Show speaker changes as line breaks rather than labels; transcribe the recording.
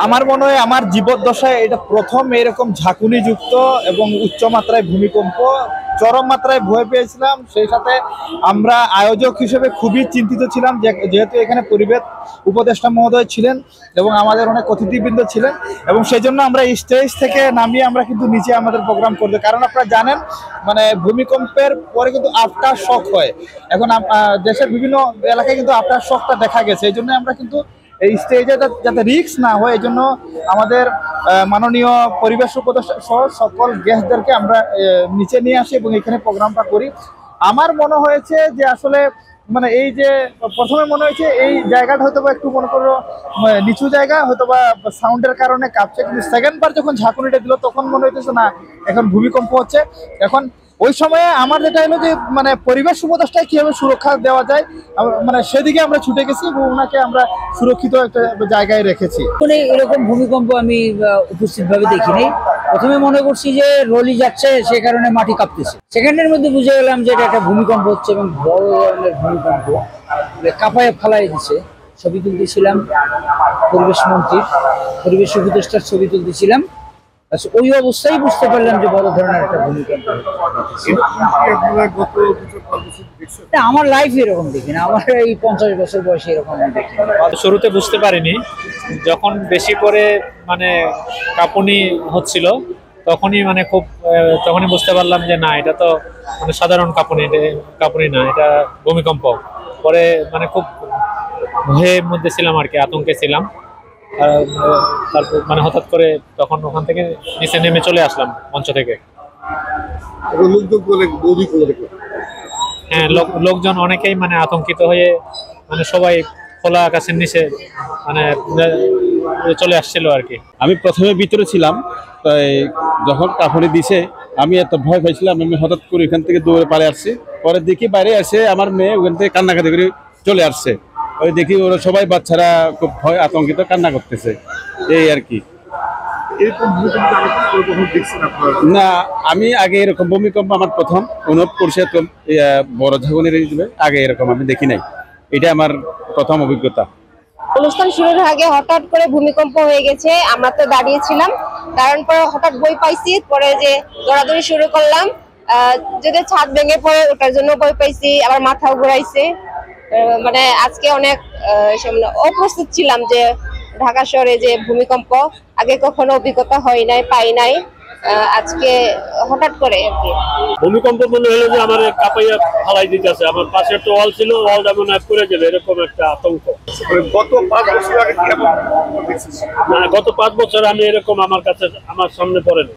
আমার মনে হয় আমার জীবদ্দশায় এটা প্রথম এরকম ঝাঁকুনি যুক্ত এবং উচ্চ মাত্রায় ভূমিকম্প, চরম মাত্রায় ভয় পেয়েছিলাম। সেই সাথে আমরা আয়োজক হিসেবে খুবই চিন্তিত ছিলাম, যেহেতু এখানে পরিবেশ উপদেষ্টা মহোদয় ছিলেন এবং আমাদের অনেক অতিথিবৃন্দ ছিলেন, এবং সেই জন্য আমরা স্টেজ থেকে নামিয়ে আমরা কিন্তু নিচে আমাদের প্রোগ্রাম করতে, কারণ আপনারা জানেন মানে ভূমিকম্পের পরে কিন্তু আফটার শক হয়। এখন দেশের বিভিন্ন এলাকায় কিন্তু আফটার শকটা দেখা গেছে। এই জন্য আমরা কিন্তু এই স্টেজে যাতে রিস্ক না হয়, এই জন্য আমাদের মাননীয় পরিবেশ উপদেষ্টা সহ সকল গেস্টদেরকে আমরা নিচে নিয়ে আসি এবং এখানে প্রোগ্রামটা করি। আমার মনে হয়েছে যে আসলে মানে এই যে প্রথমে মনে হয়েছে এই জায়গাটা হয়তো বা একটু মনে করো নিচু জায়গা, হয়তো বা সাউন্ডের কারণে কাঁপছে, কিন্তু সেকেন্ড বার যখন ঝাঁকুনিটা দিল তখন মনে হইতেছে না এখন ভূমিকম্প হচ্ছে। এখন ওই সময়ে আমার যেটা হলো যে মানে পরিবেশ উপদেষ্টায় কিভাবে সুরক্ষা দেওয়া যায়, মানে সেদিকে আমরা ছুটে গেছি এবং ওনাকে আমরা সুরক্ষিত একটা জায়গায় রেখেছি।
এরকম ভূমিকম্প আমি উপস্থিত ভাবে দেখিনি। প্রথমে মনে করছি যে রলি যাচ্ছে, সে কারণে মাটি কাঁপতেছে। সেকেন্ডের মধ্যে বুঝে গেলাম যে এটা একটা ভূমিকম্প হচ্ছে এবং বড় ধরনের ভূমিকম্প, কাঁপায় ফালাই দিচ্ছে। ছবি তুলতেছিলাম পরিবেশ মন্ত্রীর, পরিবেশ উপদেষ্টার ছবি তুলতেছিলাম। ওই অবস্থায় বুঝতে পারলাম যে বড় ধরনের একটা ভূমিকম্প। আমার লাইফ এরকম দেখি না, আমার এই 50 বছর বয়সে এরকম দেখি।
শুরুতে বুঝতে পারিনি, যখন বেশি করে মানে কাঁপুনি হচ্ছিল তখনই মানে তখনই বুঝতে পারলাম যে না, এটা তো মানে সাধারণ কাঁপুনি না, এটা ভূমিকম্প। পরে মানে খুব ভয়ের মধ্যে ছিলাম আর কি, আতঙ্কে ছিলাম। তারপর মানে হঠাৎ করে তখন ওখান থেকে নিচে নেমে চলে আসলাম মঞ্চ থেকে। হ্যাঁ, লোকজন অনেকেই মানে আতঙ্কিত হয়ে মানে সবাই খোলা আকাশের নিচে মানে চলে আসছিল আর কি।
আমি প্রথমে ভিতরে ছিলাম, তাই যখন কাঁপুনি দিছে আমি এত ভয় পাইছিলাম, আমি হঠাৎ করে এখান থেকে দৌড়ে পালিয়ে আসছি। পরে দেখি বাইরে আসে আমার মেয়ে ওখান থেকে কান্নাকাটি করে চলে আসছে। ওই দেখি ওরা সবাই বাচ্চারা খুব ভয় আতঙ্কিত কান্না করতেছে, এই আর কি। না, আমি আগে এরকম ভূমিকম্প আমার প্রথম অনুভব করছি, বড় ঝাঁকুনির হিসেবে আগে এরকম আমি দেখি নাই। এটা আমার প্রথম অভিজ্ঞতা।
অনুষ্ঠান শুরুর আগে হঠাৎ করে ভূমিকম্প হয়ে গেছে, আমরা তো দাঁড়িয়েছিলাম, দাঁড়ানোর পরে হঠাৎ ভয় পাইছি। পরে যে দৌড়াদৌড়ি শুরু করলাম, যদি ছাদ ভেঙে পড়ে ওটার জন্য ভয় পাইছি, আবার মাথাও ঘুরাইছে। মানে আজকে অনেক অপ্রস্তুত ছিলাম যে ঢাকা শহরে যে ভূমিকম্প আগে কখনো অভিজ্ঞতা হয় নাই, পাই নাই, আজকে হঠাৎ করে আর কি।
ভূমিকম্প মনে হলো যে আমার কাঁপাইয়া ফালাই দিতেছে, আমার পাশে একটা ওয়াল ছিল, ওয়ালটা মনে হয় পড়ে যাবে, এরকম একটা আতঙ্ক। গত 5 বছর আমি এরকম আমার কাছে আমার সামনে পড়েনি।